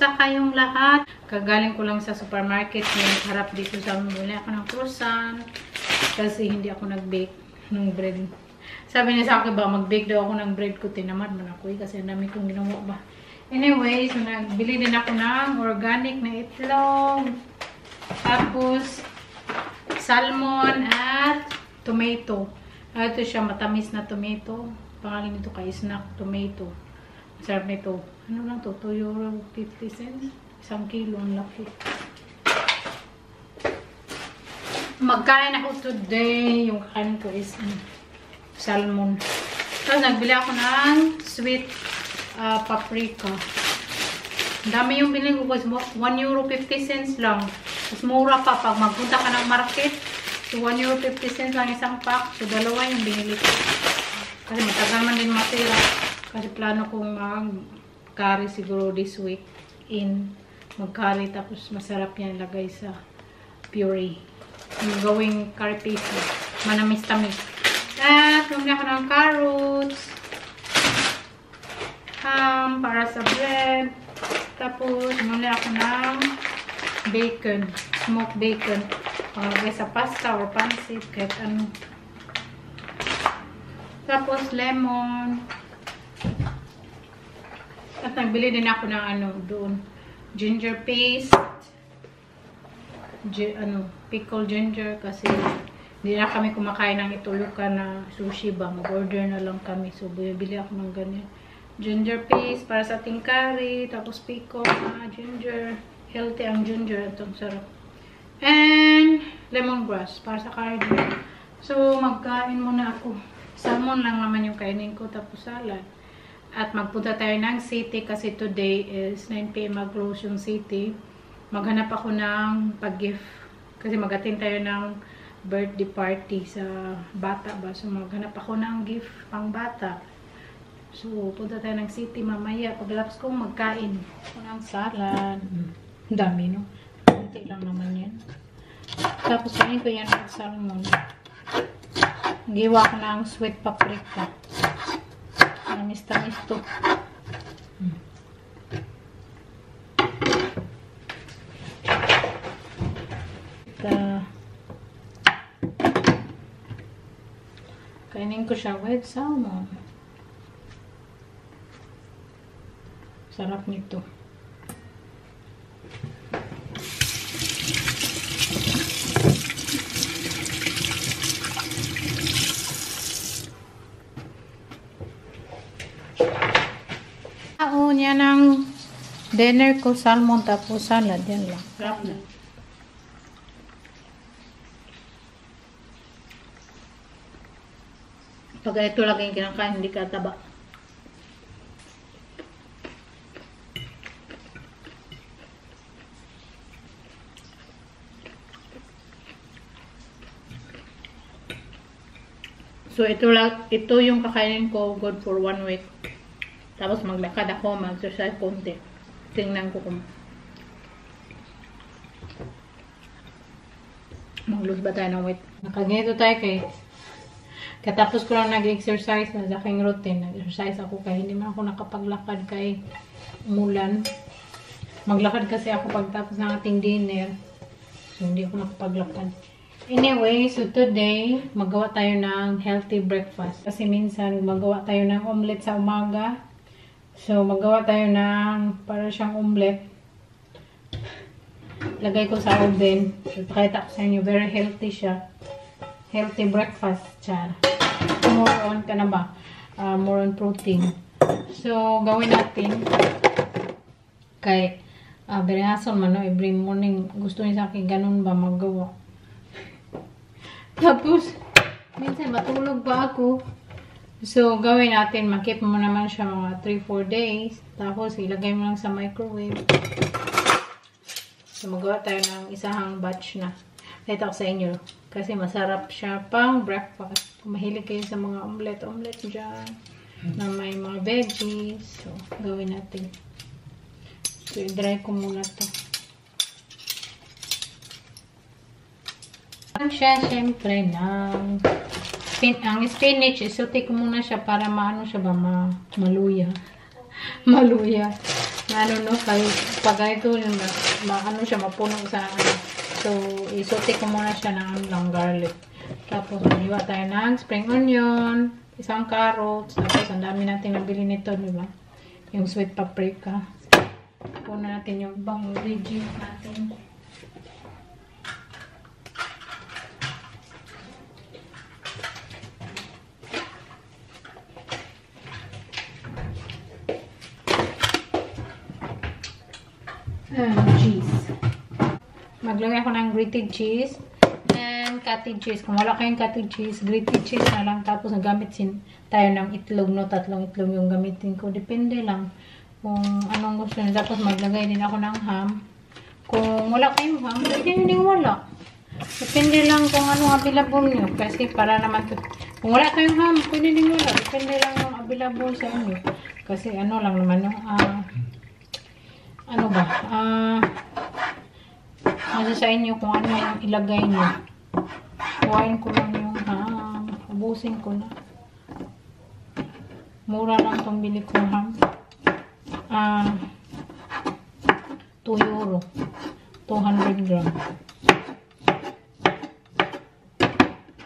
Kamusta kayong lahat? Kagaling ko lang sa supermarket. Ngayon harap dito sa bumili ako ng croissant. Kasi hindi ako nag-bake ng bread. Sabi niya sa akin ba, mag-bake daw ako ng bread ko. Tinamad man ako kasi ang dami kong ginawa ba. Anyway, so nagbili din ako ng organic na itlog. Tapos, salmon at tomato. Ito siya, matamis na tomato. Pangalan nito kay snack tomato. Sarap nito. Ano lang to? €2.50. 1 kilo. Ang laki. Magkain ako today. Yung kain ko is salmon. Tapos nagbili ako ng sweet paprika. Dami yung bilhin ko kasi €1.50 lang. Mas mura pa pag magpunta ka ng market. So €1.50 lang isang pack. So dalawa yung binili ko. Kasi matagal man din matira. Kasi plano kong mag-curry siguro this week. Mag-curry tapos masarap yan ilagay sa puree. Yung gawing curry paste. Manamis-tamis. At bumili ako ng carrots. Ham para sa bread. Tapos bumili ako ng bacon. Smoked bacon. Panglagay sa pasta or pancit. Kahit ano. Tapos lemon. At nagbili din ako ng doon. Ginger paste. Pickled ginger kasi hindi na kami kumakain ng itulukan na sushi ba. Mag-order na lang kami. So, bili ako ng ganyan. Ginger paste para sa ating curry. Tapos pickled ginger. Healthy ang ginger. Itong sarap. And lemongrass para sa curry. So, magkain muna ako. Salmon lang naman yung kainin ko. Tapos salad. At magpunta tayo ng city kasi today is 9 PM mag-close yung city. Maghanap ako ng pag-gift. Kasi mag-attend tayo ng birthday party sa bata ba. So maghanap ako ng gift pang bata. So punta tayo ng city mamaya. Pagkatapos kong magkain ako ng salad. Dami no? Kunti lang naman yan. Tapos kainin ko yan ng salmon. Giwa ko ng sweet paprika. Tamis-tamis to. Kainin ko siya with salmon. Sarap nito. Yan ang dinner ko, salmon tapos salad. Yan lang. Sarap na. Pag ito lang yung kinakain, hindi ka taba. So ito yung kakainin ko, good for 1 week. Tapos maglakad ako, mag-exercise konti. Tingnan ko kung mag-lose ba tayo ng weight. Nakaganito tayo kay katapos ko lang nag-exercise na sa aking routine. Nag-exercise ako kaya hindi man ako nakapaglakad kay umulan. Maglakad kasi ako pagtapos ng ating dinner. So hindi ako nakapaglakad. Anyway, so today magawa tayo ng healthy breakfast. Kasi minsan magawa tayo ng omelette sa umaga. So, magawa tayo ng para siyang omelette. Lagay ko sa oven. So, pakita ko sa inyo. Very healthy siya. Healthy breakfast siya. More on ka na ba? More on protein. So, gawin natin. Kay, very hassle man, no? Every morning, gusto niya sa akin, ganun ba magawa. Tapos, minsan matulog pa ako. So, gawin natin, makip mo naman siya mga 3-4 days. Tapos, ilagay mo lang sa microwave. So, magawa tayo ng isang batch na. Ito ko sa inyo. Kasi masarap siya pang breakfast. Kung mahilig kayo sa mga omelette dyan. Na may mga veggies. So, gawin natin. So, i-dry ko muna to. Ang siya, syempre, ang spinach, isote ko muna siya para maano siya ba, maluya. maluya. Ano no, kay pag ganito yun, ano siya, mapuno sa ano. So, isote ko muna siya ng garlic. Tapos, maghiwa tayo ng spring onion, isang carrots, tapos ang dami natin nabili nito, di ba? Yung sweet paprika. Puno natin yung ibang ingredients natin. Cheese. Maglagay ako ng grated cheese and cottage cheese. Kung wala kayong cottage cheese, grated cheese na lang. Tapos nagamit tayo ng itlog, no? 3 itlog yung gamitin ko. Depende lang kung anong gusto nyo. Tapos maglagay din ako ng ham. Kung wala kayong ham, pwede hindi wala. Depende lang kung anong available nyo. Kasi para naman to. Kung wala kayong ham, pwede din wala. Depende lang kung available sa inyo. Kasi ano lang naman, no? Ano ba? Nasa sa inyo kung ano yung ilagay nyo. Kuhain ko lang yung ham. Ubusin ko na. Mura lang itong bili kong ham. 2 euro. 200 gram.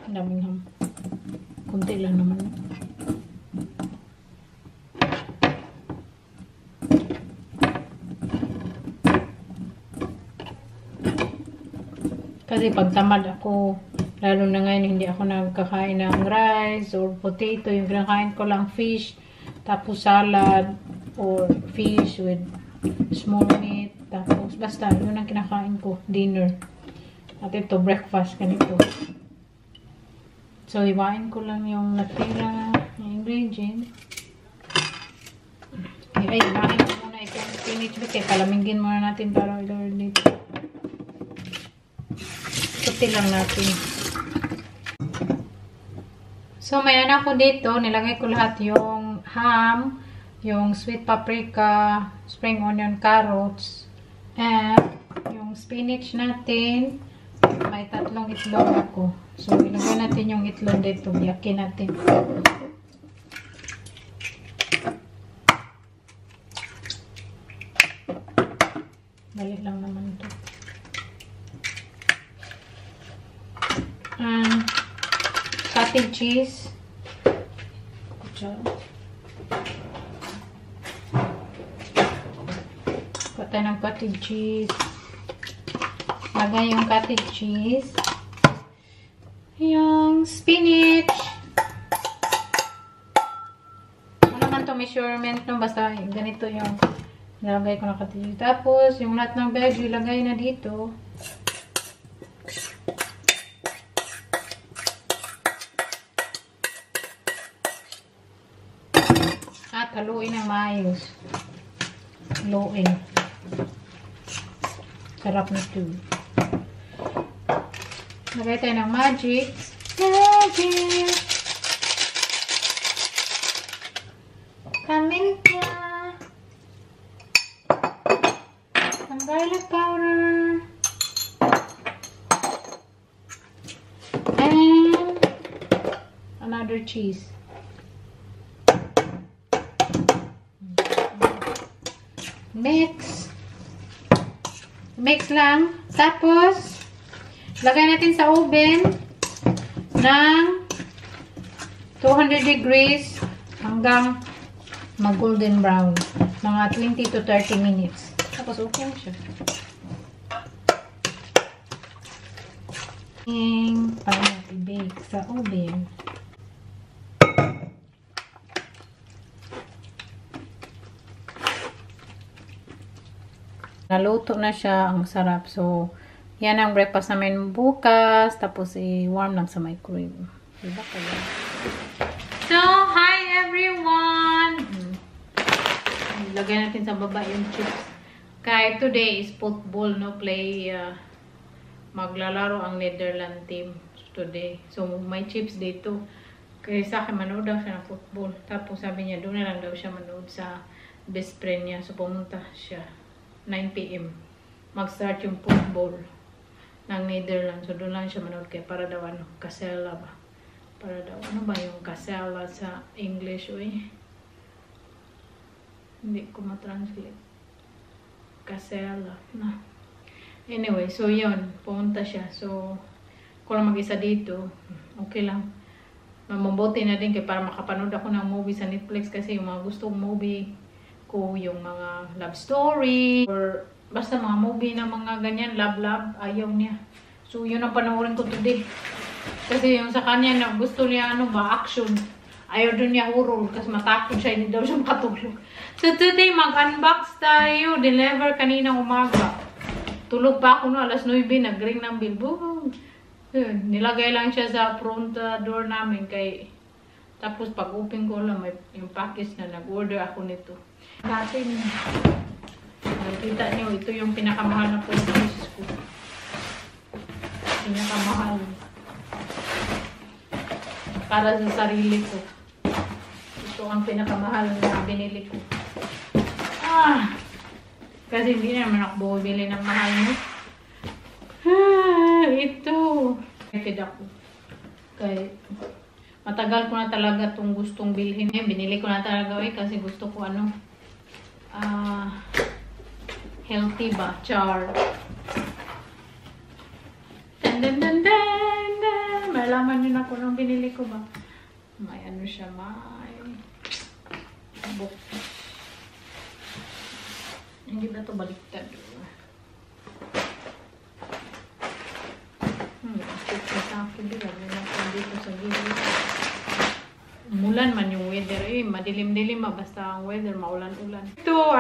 Ang daming ham. Kunti lang naman. Kasi pag tamad ako, lalo na ngayon hindi ako nagkakain ng rice or potato, yung kinakain ko lang fish, tapos salad or fish with small meat, tapos basta yun ang kinakain ko, dinner. At ito, breakfast, ganito. So, iwain ko lang yung natira na ingredient. Ay, iwain ko muna ito yung spinach bit. Palamigin muna natin para ilagay dito. Puti lang natin. So, mayan ako dito. Nilagay ko lahat yung ham, yung sweet paprika, spring onion, carrots, and yung spinach natin. May 3 itlog ako. So, ilagay natin yung itlog dito. Biyakin natin. Dali lang naman ito. Cottage cheese. Patay ng cottage cheese. Lagay yung cottage cheese. Yung spinach. Ano naman to measurement no? Basta ganito yung nilagay ko na cottage cheese. Tapos yung lahat ng veggie ilagay na dito. At haluin ng maayos. Haluin. Sarap nito. Lagay tayo ng magic. Magic! Paminta. Some garlic powder. And another cheese. Mix lang. Tapos, lagay natin sa oven ng 200 degrees hanggang mag-golden brown. Mga 20 to 30 minutes. Tapos, okay siya. Para natin bake sa oven. Naluto na siya. Ang sarap. So, yan ang breakfast namin bukas. Tapos, i-warm lang sa microwave. Diba kaya? So, hi everyone! Lagay natin sa baba yung chips. Kaya today is football, no? Play, maglalaro ang Netherlands team today. So, may chips dito. Kaya sa akin, manood daw siya ng football. Tapos, sabi niya, doon na lang daw siya manood sa best friend niya. So, pumunta siya. 9 PM. Mag-start yung football ng Netherlands. So, doon lang siya manood kaya para daw ano, kasela ba? Para daw, ano ba yung kasela sa English, uy? Hindi ko ma-translate. Casella. Na. Anyway, so yun. Pumunta siya. So, kung lang mag-isa dito, okay lang. Mabuti na din para makapanood ako ng movie sa Netflix kasi yung mga gustong movie ko, yung mga love story or basta mga movie na mga ganyan, love, ayaw niya. So, yun ang panoorin ko today. Kasi yung sa kanya na gusto niya action. Ayaw dun niya horror kasi matakot siya, hindi daw siya makatulog. So, today mag-unbox tayo. Deliver kaninang umaga. Tulog pa ako no, alas 9, nag-ring ng bill. Boom! Nilagay lang siya sa front door namin kay tapos pag open ko lang may yung package na nag-order ako nito. Natin nakita niyo ito yung pinakamahal na purchase ko. Pinakamahal para sa sarili ko. Ito ang pinakamahal na binili ko. Kasi hindi naman ako bumili ng mahal mo. Ito. Excited ako. Kaya matagal ko na talaga itong gustong bilhin. Binili ko na talaga kasi gusto ko healthy ba? Char. Malaman nyo na ako nung binili ko ba. May siya, may book. Hindi ba ito baliktad? Mulan man yung weather madilim-dilim basta ang weather maulan-ulan. Ito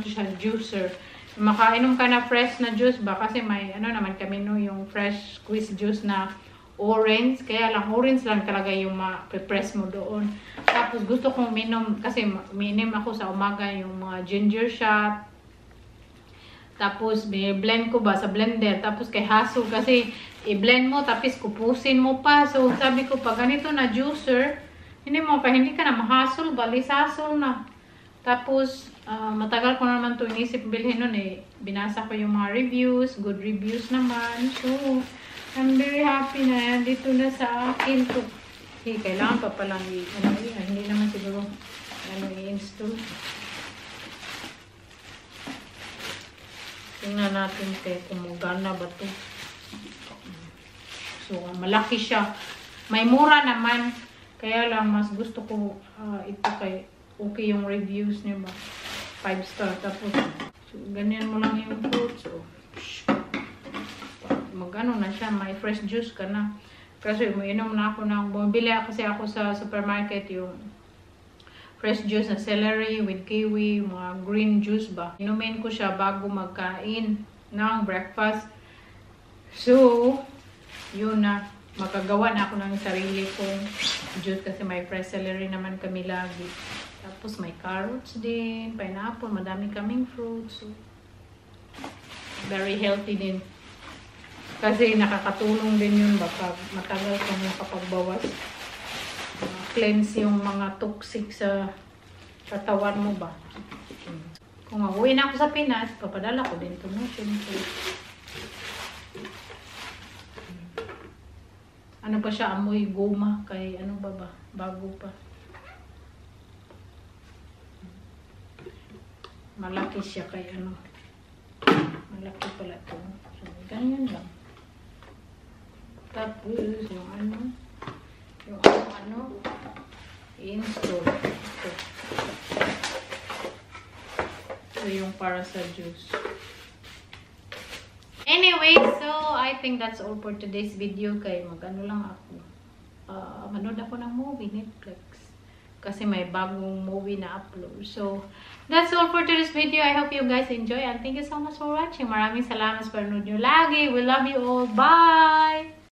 siya juicer. Makainom ka na fresh na juice ba kasi may naman kami yung fresh squeeze juice na orange, kaya lang orange lang talaga yung ma-press mo doon. Tapos gusto kong minom kasi minom ako sa umaga yung mga ginger shot. Tapos, blend ko ba sa blender. Tapos, kay hassle kasi i-blend mo, tapos kupusin mo pa. So, sabi ko, pag ganito na juicer, hindi ka na ma-hassle, hassle na. Tapos, matagal ko naman ito inisip bilhin nun binasa ko yung mga reviews, good reviews naman. So, I'm very happy na yan. Dito na sa akin to. Kailangan pa palang hindi naman siguro i-install. Tingnan natin kung magana ba ito. So, malaki siya. May mura naman. Kaya lang, mas gusto ko ito kay okay yung reviews niya ba. 5 star. Tapos, so, ganyan mo lang yung fruit. So, magano na siya. May fresh juice ka na. Kasi umiinom na ako bumibili kasi ako sa supermarket yung fresh juice na celery with kiwi, mga green juice ba. Inumin ko siya bago magkain ng breakfast. So, yun na. Makagawa na ako ng sarili kong juice kasi may fresh celery naman kami lagi. Tapos may carrots din, pineapple, madami kaming fruits. So, very healthy din. Kasi nakakatulong din yun baka matagal kang nakapagbawas. Cleanse yung mga toxic sa katawan mo ba. Kung mag-uwi na ako sa Pinas, papadala ko din ito. No? Ano pa siya, amoy goma kay bago pa. Malaki siya kay malaki pala ito. So, ganyan lang. Tapos, yung i-install. Ito yung para sa juice. Anyway, so I think that's all for today's video. Kaya lang ako. Manood ako ng movie, Netflix. Kasi may bagong movie na upload. So, that's all for today's video. I hope you guys enjoy and thank you so much for watching. Maraming salamat sa panonood nyo lagi. We love you all. Bye!